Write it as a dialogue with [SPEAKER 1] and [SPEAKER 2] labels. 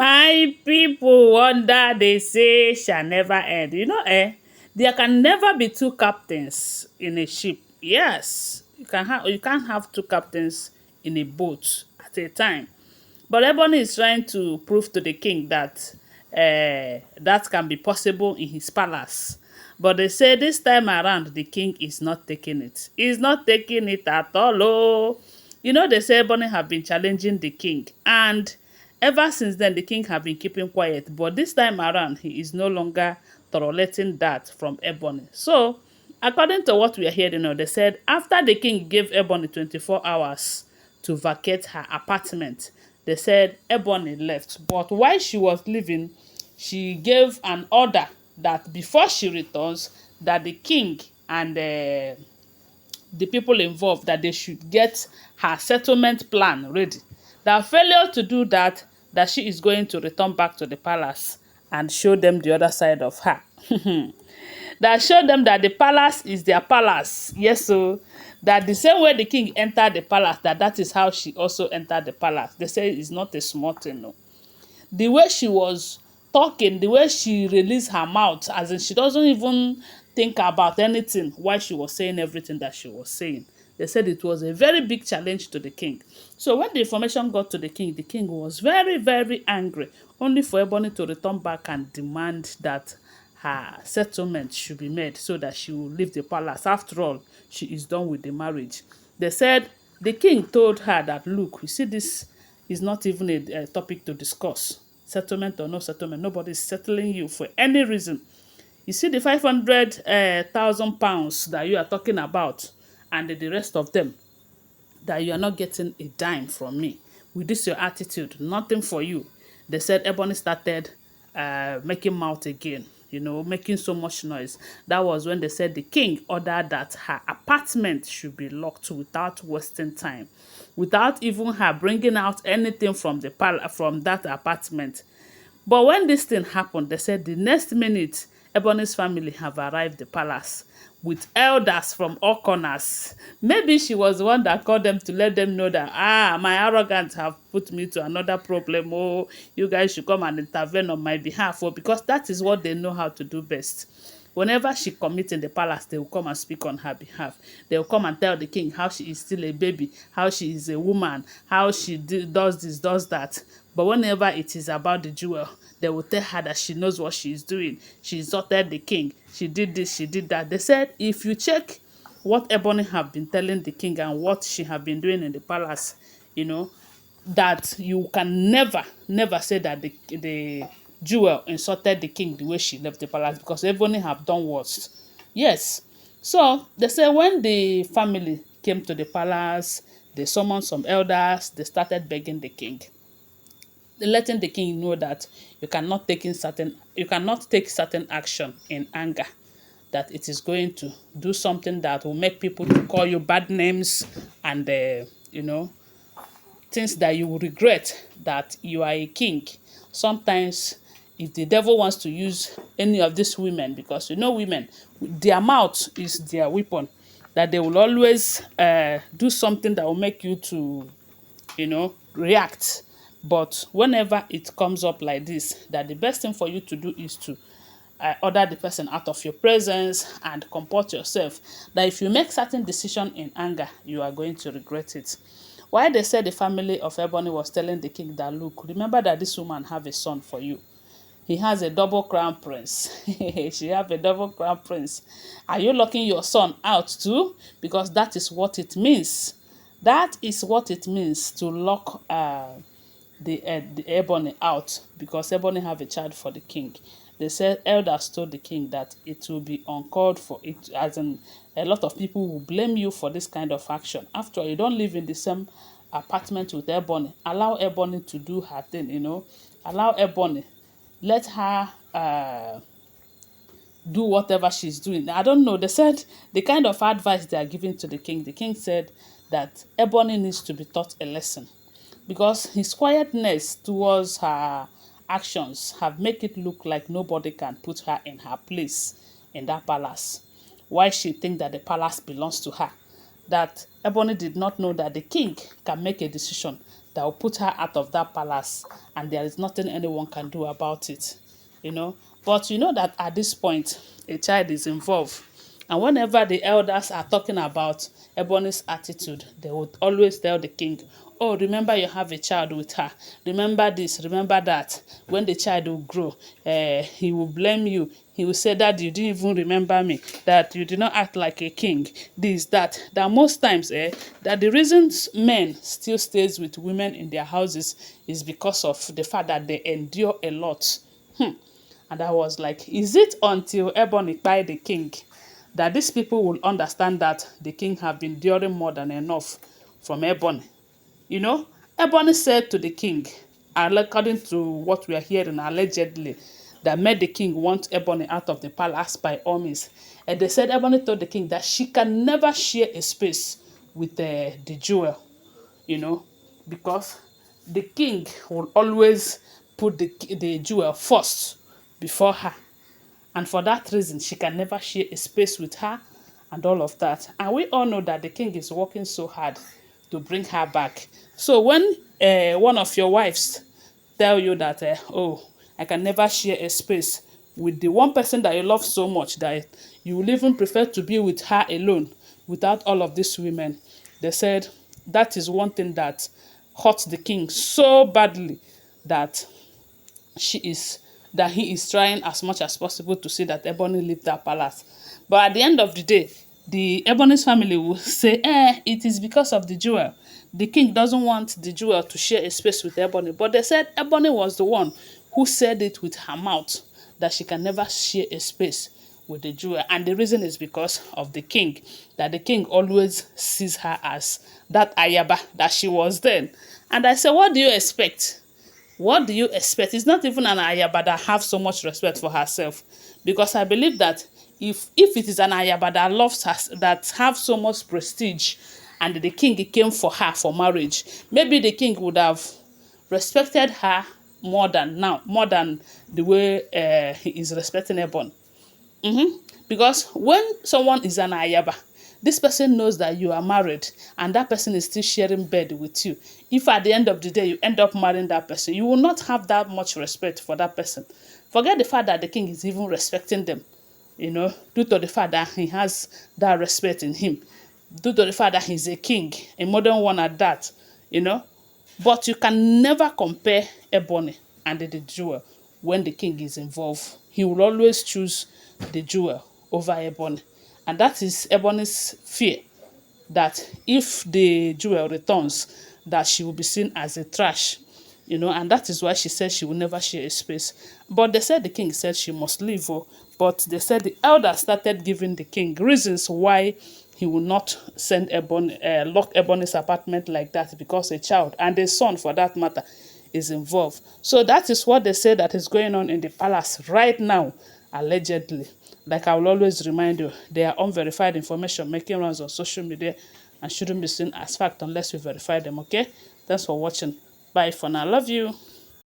[SPEAKER 1] My people wonder they say shall never end. There can never be two captains in a ship. Yes, you can't have two captains in a boat at a time. But Ebony is trying to prove to the king that that can be possible in his palace. But they say this time around the king is not taking it. He's not taking it at all. Oh. They say Ebony have been challenging the king, and ever since then the king have been keeping quiet. But this time around he is no longer tolerating that from Ebony. So according to what we are hearing now, they said after the king gave Ebony 24 hours to vacate her apartment, they said Ebony left. But while she was leaving, she gave an order that before she returns, that the king and the people involved, that they should get her settlement plan ready. That failure to do that, that she is going to return back to the palace and show them the other side of her. That showed them that the palace is their palace. Yes, so that the same way the king entered the palace, that is how she also entered the palace. They say it's not a small thing, no. The way she was talking, the way she released her mouth, as in she doesn't even think about anything while she was saying everything that she was saying. They said it was a very big challenge to the king. So when the information got to the king was very, very angry, only for Ebony to return back and demand that her settlement should be made so that she will leave the palace. After all, she is done with the marriage. They said the king told her that, look, you see, this is not even a topic to discuss. Settlement or no settlement, nobody is settling you for any reason. You see the 500,000 pounds that you are talking about, and the rest of them, that you are not getting a dime from me. With this your attitude, nothing for you. They said Ebony started making mouth again, making so much noise. That was when they said the king ordered that her apartment should be locked without wasting time, without even her bringing out anything from from that apartment. But when this thing happened, they said the next minute, Ebony's family have arrived the palace with elders from all corners. Maybe she was the one that called them to let them know that, my arrogance have put me to another problem. Oh, you guys should come and intervene on my behalf. Oh, because that is what they know how to do best. Whenever she commits in the palace, they will come and speak on her behalf. They will come and tell the king how she is still a baby, how she is a woman, how she does this, does that. But whenever it is about the jewel, they will tell her that she knows what she is doing. She insulted the king. She did this, she did that. They said if you check what Ebony have been telling the king and what she have been doing in the palace, that you can never say that the Jewel insulted the king the way she left the palace, because Ebony have done worse. Yes. So they say when the family came to the palace, they summoned some elders, they started begging the king, letting the king know that you cannot take certain action in anger, that it is going to do something that will make people to call you bad names, and things that you will regret that you are a king. Sometimes if the devil wants to use any of these women, because women, their mouth is their weapon, that they will always do something that will make you to react. But whenever it comes up like this, that the best thing for you to do is to order the person out of your presence and comport yourself, that if you make certain decision in anger, you are going to regret it. Why they said the family of Ebony was telling the king that, look, remember that this woman have a son for you. He has a double crown prince. She have a double crown prince. Are you locking your son out too? Because that is what it means. That is what it means to lock the Ebony out, because Ebony have a child for the king. They said elders told the king that it will be uncalled for, it as in a lot of people will blame you for this kind of action. After all, you don't live in the same apartment with Ebony. Allow Ebony to do her thing, allow Ebony, let her do whatever she's doing. I don't know. They said the kind of advice they are giving to the king said that Ebony needs to be taught a lesson, because his quietness towards her actions have made it look like nobody can put her in her place in that palace. Why she think that the palace belongs to her? That Ebony did not know that the king can make a decision that will put her out of that palace, and there is nothing anyone can do about it, you know. But you know that at this point, a child is involved. And whenever the elders are talking about Ebony's attitude, they would always tell the king, oh, remember you have a child with her. Remember this, remember that. When the child will grow, he will blame you. He will say that you didn't even remember me, that you did not act like a king, this, that. That most times, that the reasons men still stays with women in their houses is because of the fact that they endure a lot. And I was like, is it until Ebony by the king that these people will understand that the king have been enduring more than enough from Ebony? You know, Ebony said to the king, and according to what we are hearing allegedly, that made the king want Ebony out of the palace by all means. And they said Ebony told the king that she can never share a space with the jewel, you know, because the king will always put the jewel first before her. And for that reason, she can never share a space with her and all of that. And we all know that the king is working so hard to bring her back. So when one of your wives tell you that, oh, I can never share a space with the one person that you love so much that you will even prefer to be with her alone without all of these women, they said that is one thing that hurt the king so badly that she is that he is trying as much as possible to see that Ebony leave that palace. But at the end of the day, the Ebony's family will say, it is because of the jewel. The king doesn't want the jewel to share a space with Ebony. But they said Ebony was the one who said it with her mouth, that she can never share a space with the jewel. And the reason is because of the king, that the king always sees her as that ayaba that she was then. And I said, what do you expect? What do you expect? It's not even an ayaba that have so much respect for herself, because I believe that if it is an ayaba that loves her, that have so much prestige, and the king came for her for marriage, maybe the king would have respected her more than now, more than the way he is respecting Ebon. Because when someone is an ayaba, this person knows that you are married and that person is still sharing bed with you. If at the end of the day you end up marrying that person, you will not have that much respect for that person. Forget the fact that the king is even respecting them, you know, due to the fact that he has that respect in him, due to the fact that he's a king, a modern one at that, you know. But you can never compare Ebony and the jewel when the king is involved. He will always choose the jewel over Ebony. And that is Ebony's fear, that if the jewel returns, that she will be seen as a trash, you know, and that is why she said she will never share a space. But they said the king said she must leave, but they said the elder started giving the king reasons why he will not send Ebony, lock Ebony's apartment like that, because a child, and a son for that matter, is involved. So that is what they say that is going on in the palace right now, allegedly. Like I will always remind you, they are unverified information making rounds on social media and shouldn't be seen as fact unless we verify them, okay? Thanks for watching. Bye for now. Love you.